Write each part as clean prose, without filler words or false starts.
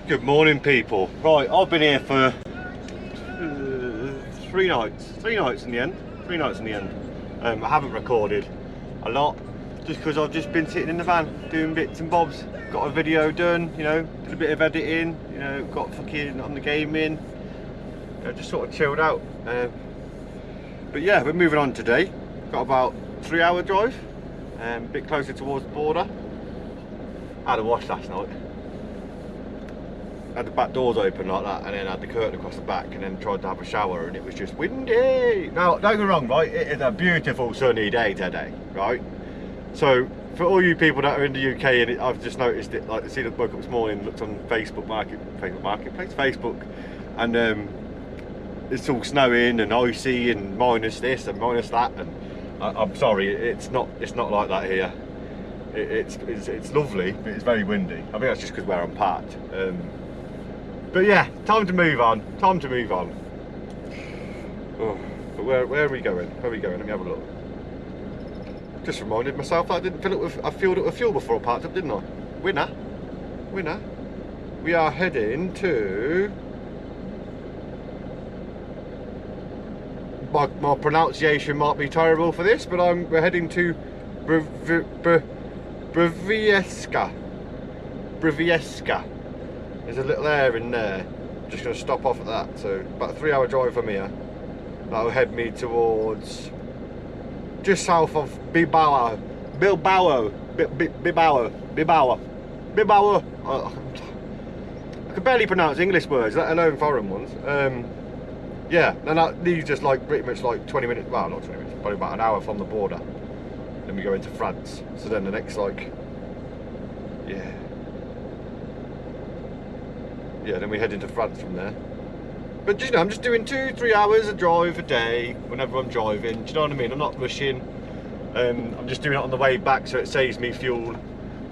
Good morning, people. Right, I've been here for 3 nights. 3 nights in the end. 3 nights in the end. I haven't recorded a lot just because I've just been sitting in the van doing bits and bobs. Got a video done, you know, did a bit of editing, you know, got fucking on the gaming. You know, just sort of chilled out. But yeah, we're moving on today. Got about 3-hour drive, a bit closer towards the border. I had a wash last night. Had the back doors open like that, and then had the curtain across the back, and then tried to have a shower, and it was just windy. Now, don't get me wrong, right? It is a beautiful sunny day today, right? So, for all you people that are in the UK, and I've just noticed it, like, I see the woke up this morning, looked on Facebook, and it's all snowing and icy and minus this and minus that, and I'm sorry, it's not like that here. It's lovely, but it's very windy. I think that's just because where I'm parked. But yeah, time to move on. Time to move on. Oh, but where are we going? Where are we going? Let me have a look. Just reminded myself that I didn't fill it with. I filled it with fuel before I parked up, didn't I? Winner. We are heading to. My pronunciation might be terrible for this, but we're heading to Buymeacoffee. There's a little air in there. Just going to stop off at that. So about a 3-hour drive from here. That'll head me towards just south of Bilbao. I can barely pronounce English words, let alone foreign ones. Yeah, and these just like pretty much like 20 minutes. Well, not 20 minutes. Probably about an hour from the border. Then we go into France. So then the next then we head into France from there. But you know, I'm just doing 2-3 hours of drive a day whenever I'm driving. Do you know what I mean? I'm not rushing. I'm just doing it on the way back so it saves me fuel.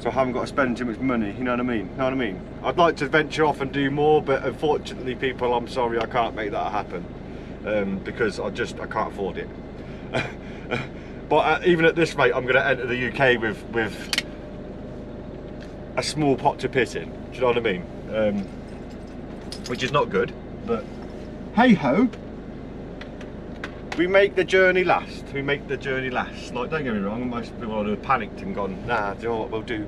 So I haven't got to spend too much money. You know what I mean? You know what I mean? I'd like to venture off and do more, but unfortunately, people, I'm sorry, I can't make that happen because I can't afford it. But even at this rate, I'm going to enter the UK with a small pot to piss in. Do you know what I mean? Which is not good, but hey ho. We make the journey last. We make the journey last. Like, don't get me wrong, most people would have panicked and gone, nah, do you know what we'll do?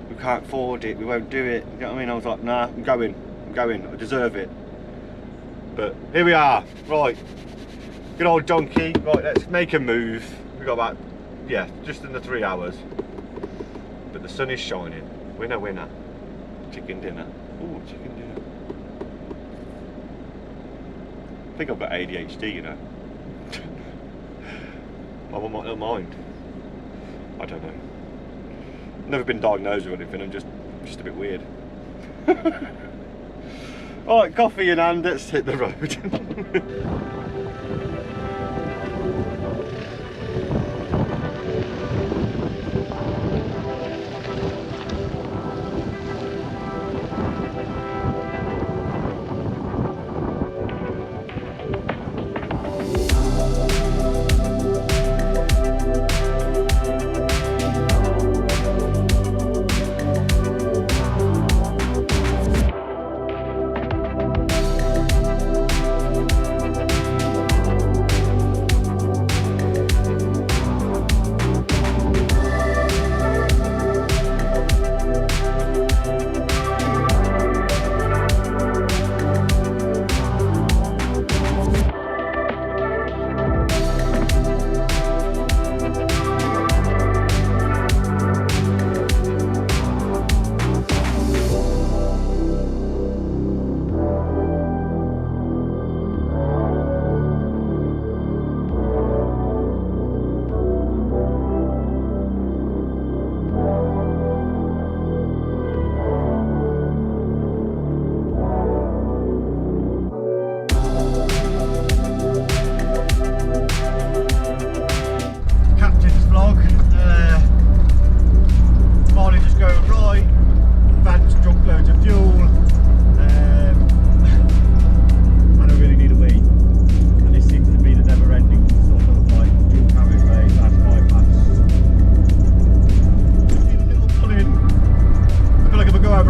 We can't afford it, we won't do it. You know what I mean? I was like, nah, I'm going, I deserve it. But here we are, right. Good old donkey, right, let's make a move. We got about, just under 3 hours. But the sun is shining. Winner. Chicken dinner. Ooh, chicken dinner. I think I've got ADHD, you know. My mum might not mind. I don't know. Never been diagnosed with anything, I'm just a bit weird. Alright, coffee in hand, let's hit the road.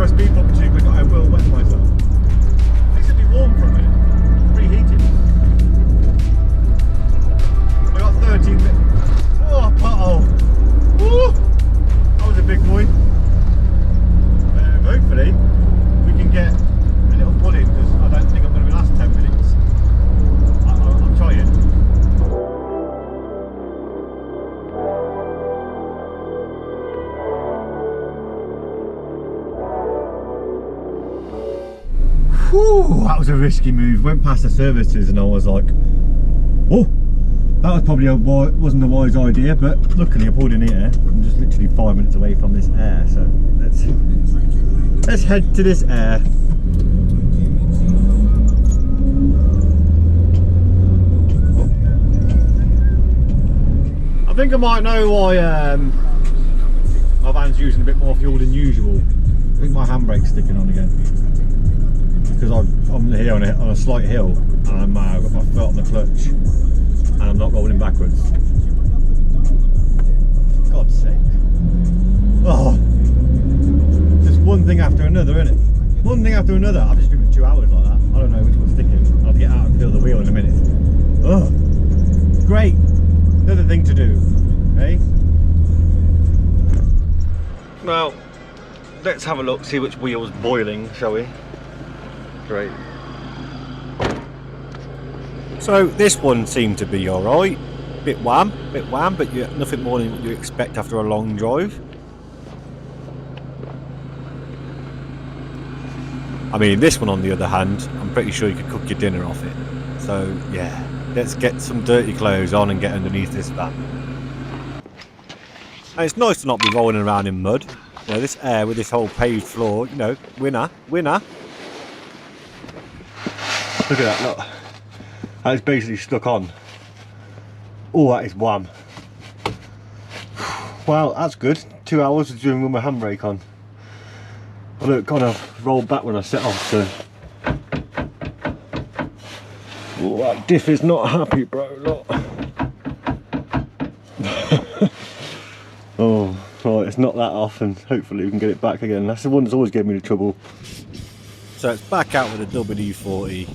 speed bump too quick, I will wet myself. Whew, that was a risky move. Went past the services and I was like, oh, that was probably wasn't a wise idea, but luckily I pulled in here. I'm just literally 5 minutes away from this air, so let's head to this air. I think I might know why my van's using a bit more fuel than usual. I think my handbrake's sticking on again. Because I'm here on a slight hill and I've got my foot on the clutch and I'm not rolling backwards. For God's sake. Oh, just one thing after another, innit? One thing after another. I've just driven 2 hours like that. I don't know which one's sticking. I'll get out and feel the wheel in a minute. Oh, great. Another thing to do, eh? Well, let's have a look, see which wheel's boiling, shall we? Great. So this one seemed to be alright. Bit wham, but nothing more than you expect after a long drive. I mean, this one on the other hand, I'm pretty sure you could cook your dinner off it. So yeah, let's get some dirty clothes on and get underneath this van. And it's nice to not be rolling around in mud. You know, this air with this whole paved floor, you know, winner. Look at that, look. That is basically stuck on. Oh, that is wham. Well, that's good. 2 hours of doing with my handbrake on. Although it kind of rolled back when I set off, so. Oh, that diff is not happy, bro, look. Oh, right, it's not that off, and hopefully we can get it back again. That's the one that's always gave me the trouble. So it's back out with a WD-40.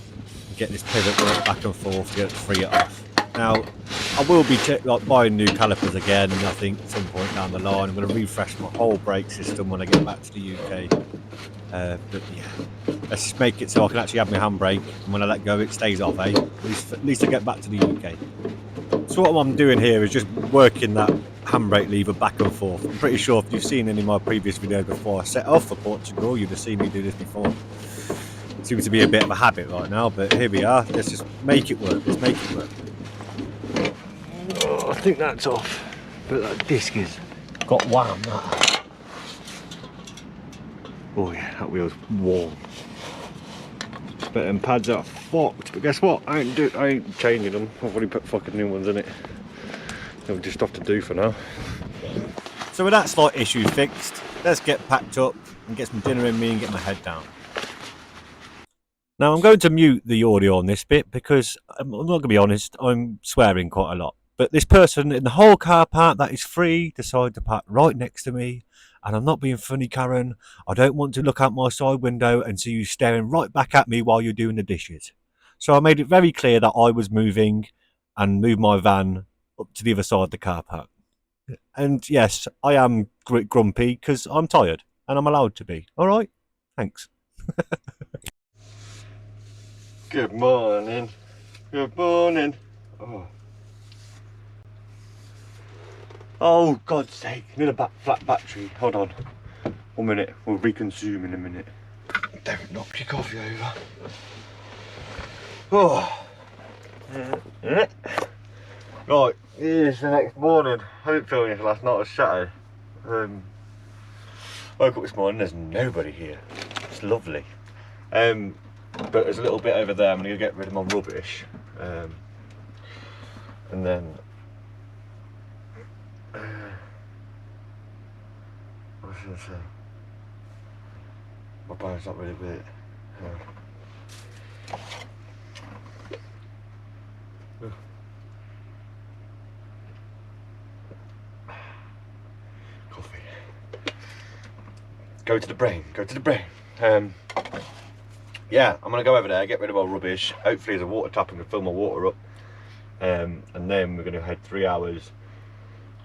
Get this pivot work back and forth to get it free it off. Now I will be buying new calipers again, and I think at some point down the line I'm going to refresh my whole brake system when I get back to the UK. But yeah, let's just make it so I can actually have my handbrake, and when I let go it stays off, eh? At least I get back to the UK. So what I'm doing here is just working that handbrake lever back and forth. I'm pretty sure if you've seen any of my previous videos before I set off for Portugal, you'd have seen me do this before. Seems to be a bit of a habit right now, but here we are. Let's just make it work. Let's make it work. Oh, I think that's off, but that disc has got wham. That. Oh yeah, that wheel's warm. But them pads are fucked. But guess what? I ain't changing them. I've already put fucking new ones in it. They'll just have to do for now. So with that slight issue fixed, let's get packed up and get some dinner in me and get my head down. Now I'm going to mute the audio on this bit because I'm not going to be honest, I'm swearing quite a lot. But this person in the whole car park that is free decided to park right next to me, and I'm not being funny, Karen. I don't want to look out my side window and see you staring right back at me while you're doing the dishes. So I made it very clear that I was moving and moved my van up to the other side of the car park. And yes, I am grumpy because I'm tired and I'm allowed to be. All right? Thanks. Good morning. Good morning. Oh, God's sake. I need a flat battery. Hold on. 1 minute. We'll reconsume in a minute. Don't knock your coffee over. Oh. Right, here's the next morning. I didn't film anything last night. I was shattered. Woke up this morning. There's nobody here. It's lovely. But there's a little bit over there. I'm going to get rid of my rubbish, and then what was I going to say? My bone's not really big. Coffee. Go to the brain. Go to the brain. Yeah, I'm going to go over there, get rid of my rubbish. Hopefully there's a water tap and can fill my water up. And then we're going to head 3 hours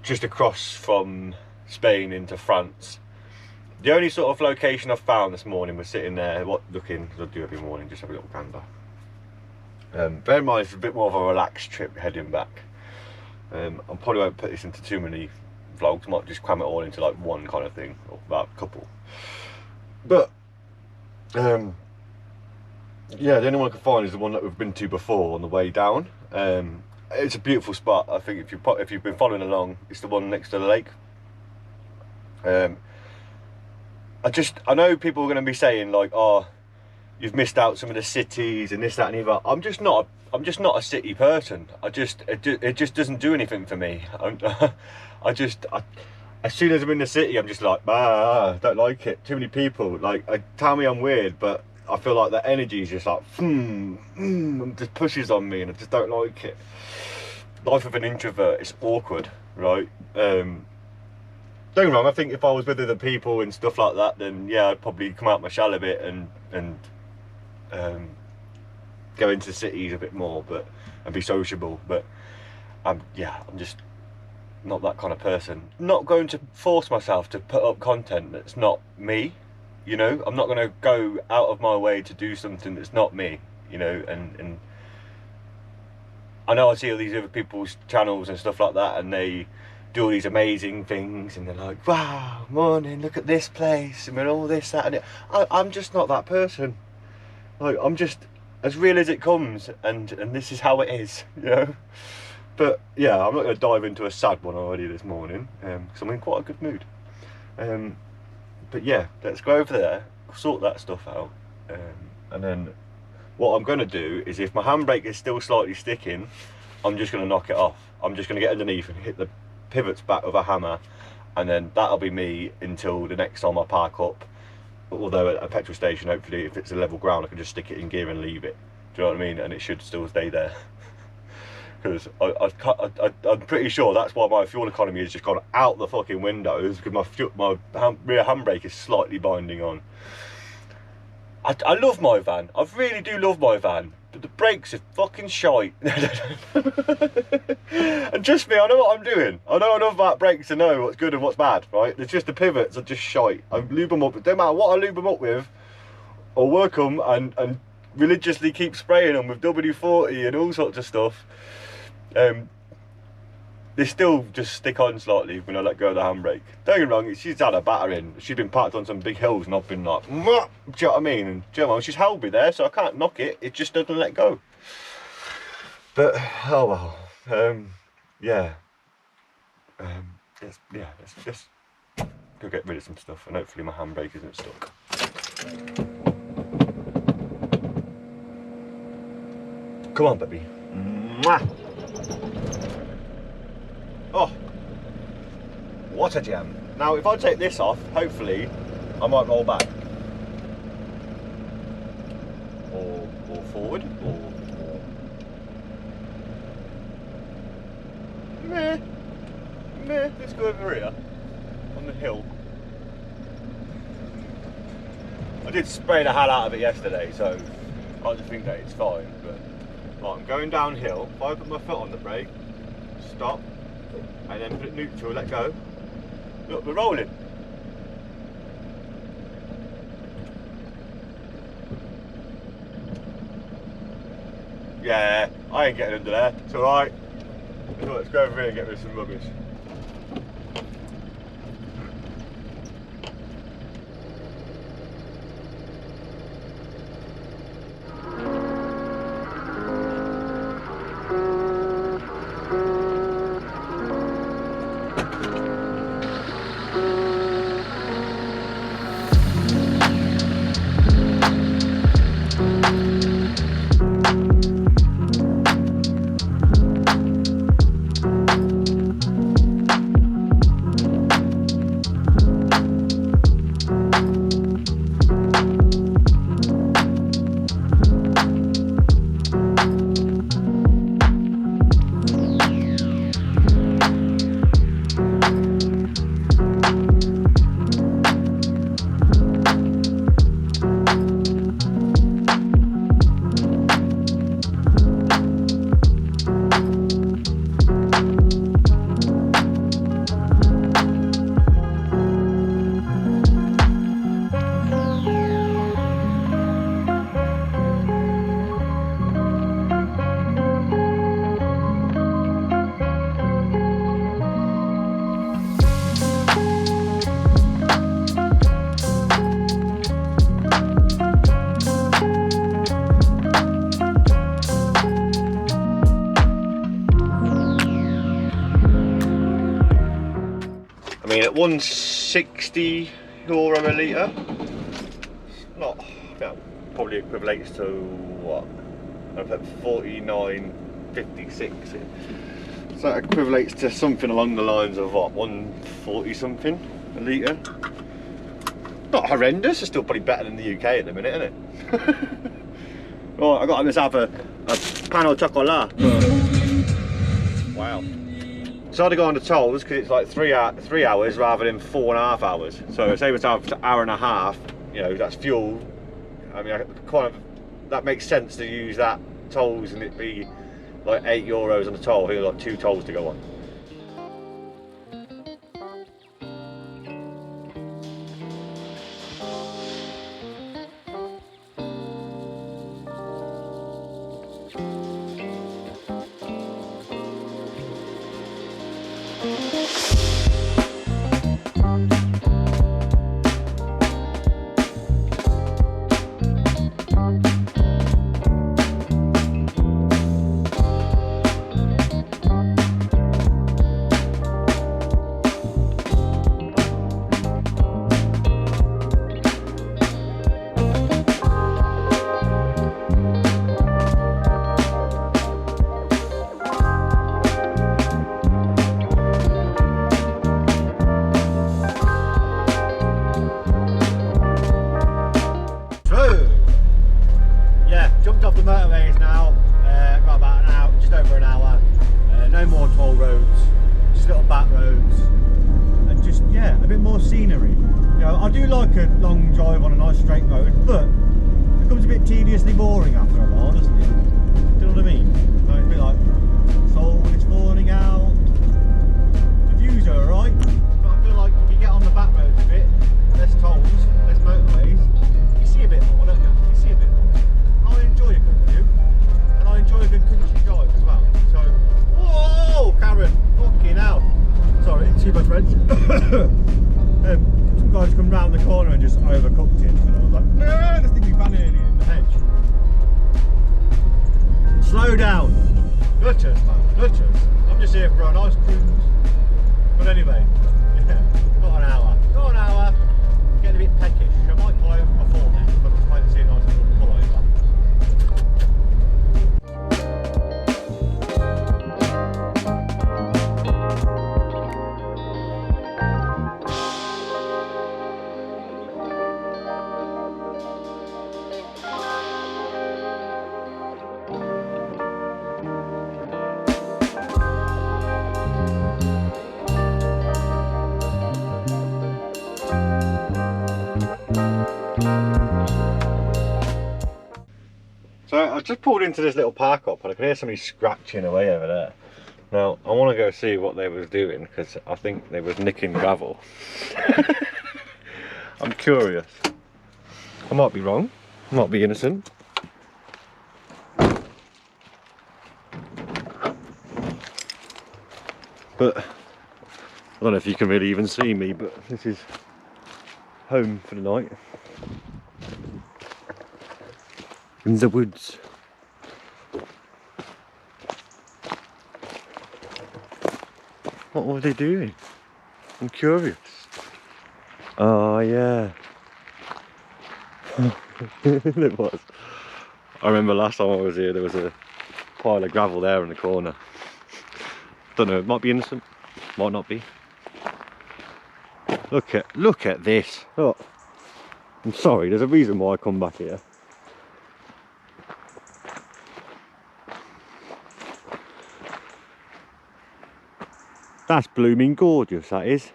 just across from Spain into France. The only sort of location I found this morning was sitting there, looking, as I do every morning, just have a little gander. Bear in mind it's a bit more of a relaxed trip heading back. I probably won't put this into too many vlogs, might just cram it all into like one kind of thing, or about a couple. But yeah, the only one I can find is the one that we've been to before on the way down. It's a beautiful spot. I think if you've been following along, it's the one next to the lake. I know people are going to be saying like, oh, you've missed out some of the cities and this, that, and the other. I'm just not a city person. It just doesn't do anything for me. As soon as I'm in the city, I'm just like, don't like it. Too many people. Like, tell me I'm weird, but I feel like the energy is just like, just pushes on me, and I just don't like it. Life of an introvert is awkward, right? Don't get me wrong. I think if I was with other people and stuff like that, then yeah, I'd probably come out my shell a bit and go into cities a bit more, and be sociable. But I'm just not that kind of person. Not going to force myself to put up content that's not me, you know. I'm not going to go out of my way to do something that's not me, you know. And I know I see all these other people's channels and stuff like that, and they do all these amazing things, and they're like, wow, morning, look at this place, and all this, that, and it. I'm just not that person. Like, I'm just as real as it comes, and this is how it is, you know. But yeah, I'm not going to dive into a sad one already this morning, because I'm in quite a good mood. But yeah, let's go over there, sort that stuff out, and then what I'm going to do is, if my handbrake is still slightly sticking, I'm just going to knock it off. I'm just going to get underneath and hit the pivots back with a hammer, and then that'll be me until the next time I park up. Although at a petrol station, hopefully, if it's a level ground, I can just stick it in gear and leave it. Do you know what I mean? And it should still stay there. Because I'm pretty sure that's why my fuel economy has just gone out the fucking windows, because my rear handbrake is slightly binding on. I love my van. I really do love my van, but the brakes are fucking shite. And trust me, I know what I'm doing. I know enough about brakes to know what's good and what's bad, right? It's just the pivots are just shite. I lube them up. It don't matter what I lube them up with, or work them and religiously keep spraying them with WD-40 and all sorts of stuff. They still just stick on slightly when I let go of the handbrake. Don't get me wrong, she's had a battering. She's been parked on some big hills and I've been like, mwah! Do you know what I mean? And do you know what I mean? She's held me there, so I can't knock it. It just doesn't let go. But oh well. Yeah. Let's just go get rid of some stuff, and hopefully my handbrake isn't stuck. Come on, baby. Mwah! Oh, what a gem. Now, if I take this off, hopefully, I might roll back. Or forward, or... Meh. Let's go over here, on the hill. I did spray the hell out of it yesterday, so I just think that it's fine, but... Right, I'm going downhill. If I put my foot on the brake, stop, and then put it neutral, let go. Look, we're rolling. Yeah, I ain't getting under there. It's alright. So let's go over here and get rid of some rubbish. 160 euro a litre. Not, probably equates to what? I've had 49.56. So that equates to something along the lines of what, 140 something a litre. Not horrendous. It's still probably better than the UK at the minute, isn't it? Right, I got myself a pan au chocolat. Wow. So I had to go on the tolls because it's like 3 hours rather than 4.5 hours. So say it's an hour and a half, you know, that's fuel. I mean, that makes sense to use that tolls and it be like €8 on the toll. Here, like 2 tolls to go on. Jumped off the motorways now, got about an hour, just over an hour, no more toll roads, just little back roads, and just, yeah, a bit more scenery. You know, I do like a long drive on a nice straight road, but it becomes a bit tediously boring after a while, doesn't it? Do you know what I mean? So it's a bit like, soul is falling out, the views are alright, but I feel like if you get on the back roads a bit, less tolls, less motorways, you see a bit more, don't you? You see a bit more. I enjoy a good view, and I enjoy a good country drive as well. So, whoa, Karen, fucking hell. Sorry, too much French. Some guys come round the corner and just overcooked it, and I was like, no, this thing is vanning in the hedge. Slow down. Nutters, man, nutters. I'm just here for a nice cruise. But anyway, yeah, got an hour. Getting a bit peckish. I might pull over before then, but I'm trying to see a nice little pull over. So I just pulled into this little park up and I could hear somebody scratching away over there. Now I want to go see what they was doing because I think they was nicking gravel. I'm curious. I might be wrong, I might be innocent. But I don't know if you can really even see me, but this is home for the night. In the woods. What were they doing? I'm curious. Oh yeah. It was. I remember last time I was here there was a pile of gravel there in the corner. Don't know, it might be innocent, might not be. Look at this. Oh, I'm sorry, there's a reason why I come back here. That's blooming gorgeous, that is.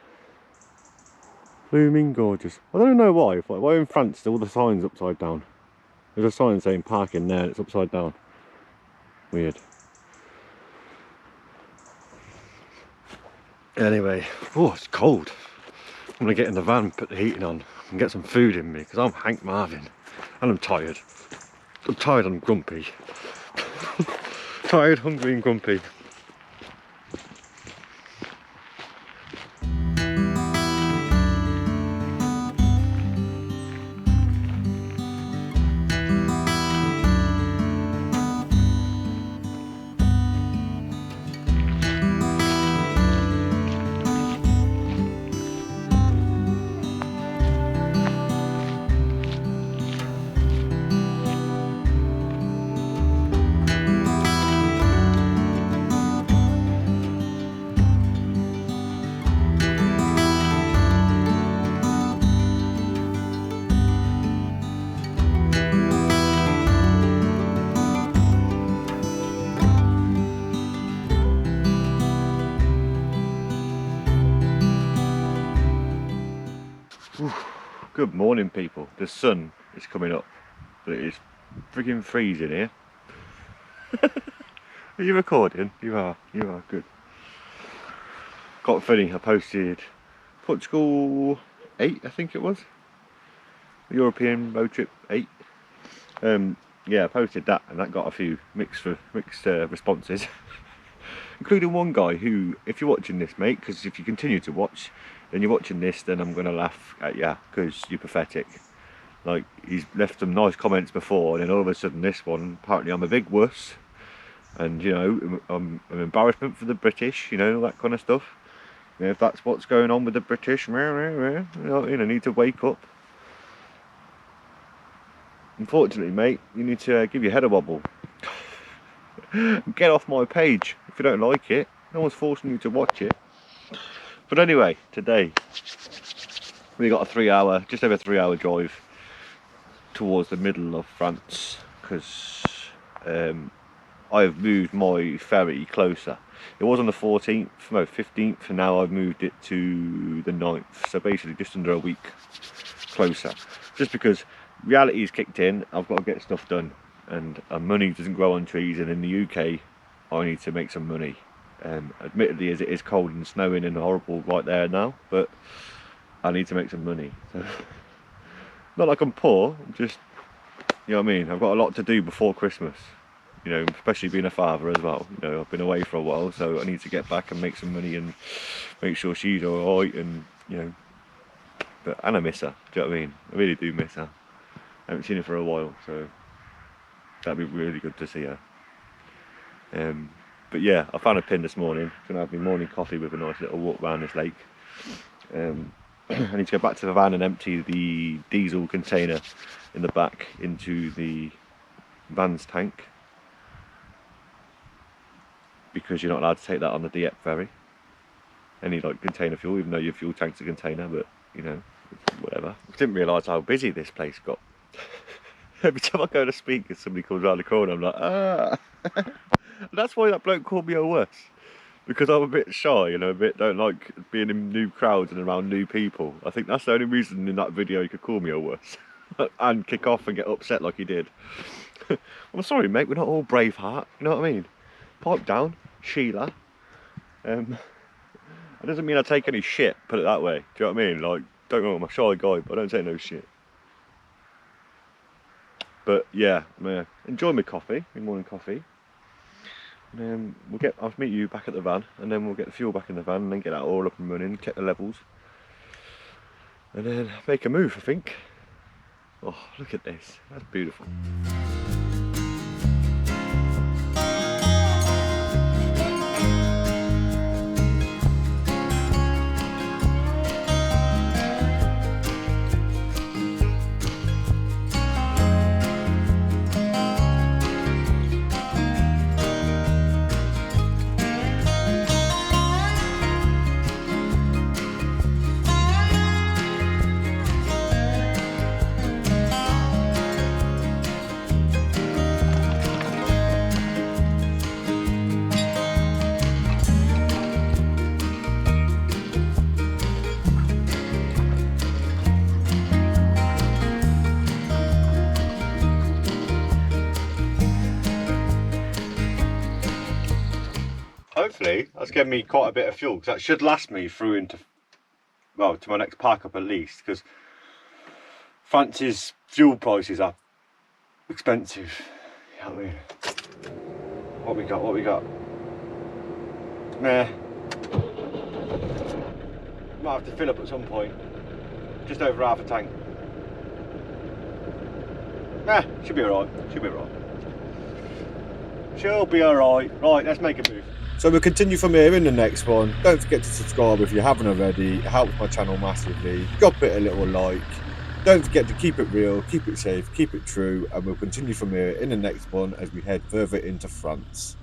Blooming gorgeous. I don't know why. Why in France all the signs upside down? There's a sign saying parking there and it's upside down. Weird. Anyway, oh, it's cold. I'm gonna get in the van, put the heating on, and get some food in me because I'm Hank Marvin and I'm tired. I'm tired and grumpy. Tired, hungry, and grumpy. Good morning, people. The sun is coming up, but it is friggin' freezing here. Are you recording? You are good. Got funny, I posted Portugal 8, I think it was. European road trip 8. Yeah, I posted that and that got a few mixed responses. Including one guy who, if you're watching this, mate, because if you continue to watch, then you're watching this, then I'm going to laugh at you because you're pathetic. Like, he's left some nice comments before, and then all of a sudden this one, apparently I'm a big wuss, and, you know, I'm an embarrassment for the British, you know, that kind of stuff. You know, if that's what's going on with the British, you know, need to wake up. Unfortunately, mate, you need to give your head a wobble. Get off my page if you don't like it. No one's forcing you to watch it. But anyway, today we got a just over 3 hour drive towards the middle of France because I've moved my ferry closer. It was on the 14th, no 15th, and now I've moved it to the 9th. So basically just under a week closer. Just because reality's kicked in, I've got to get stuff done. And money doesn't grow on trees, and in the UK I need to make some money. Admittedly, as it is cold and snowing and horrible right there now, but I need to make some money. So, not like I'm poor, I'm just, you know what I mean, I've got a lot to do before Christmas, you know, especially being a father as well. You know, I've been away for a while, so I need to get back and make some money and make sure she's alright, and you know, and I miss her, do you know what I mean? I really do miss her. I haven't seen her for a while, so that'd be really good to see her. But yeah, I found a pin this morning. Gonna have my morning coffee with a nice little walk around this lake. I need to go back to the van and empty the diesel container in the back into the van's tank, because you're not allowed to take that on the Dieppe ferry. Any like container fuel, even though your fuel tank's a container, but you know, whatever. I didn't realise how busy this place got. Every time I go to speak and somebody comes around the corner, I'm like, ah. That's why that bloke called me a wuss. Because I'm a bit shy, you know, don't like being in new crowds and around new people. I think that's the only reason in that video he could call me a wuss. And kick off and get upset like he did. I'm sorry, mate, we're not all Braveheart, you know what I mean? Pipe down, Sheila. It doesn't mean I take any shit, put it that way. Do you know what I mean? Like, don't know, I'm a shy guy, but I don't take no shit. But yeah, enjoy my coffee, my morning coffee. And then I'll meet you back at the van, and then we'll get the fuel back in the van, and then get that all up and running, check the levels, and then make a move, I think. Oh, look at this, that's beautiful. Hopefully that's given me quite a bit of fuel, because that should last me through into, well, to my next park up at least, because France's fuel prices are expensive. You know what I mean? What we got? Nah. Might have to fill up at some point. Just over half a tank. Nah, should be alright. She'll be alright. Right, let's make a move. So we'll continue from here in the next one. Don't forget to subscribe if you haven't already. It helps my channel massively. Drop it a little like. Don't forget to keep it real, keep it safe, keep it true, and we'll continue from here in the next one as we head further into France.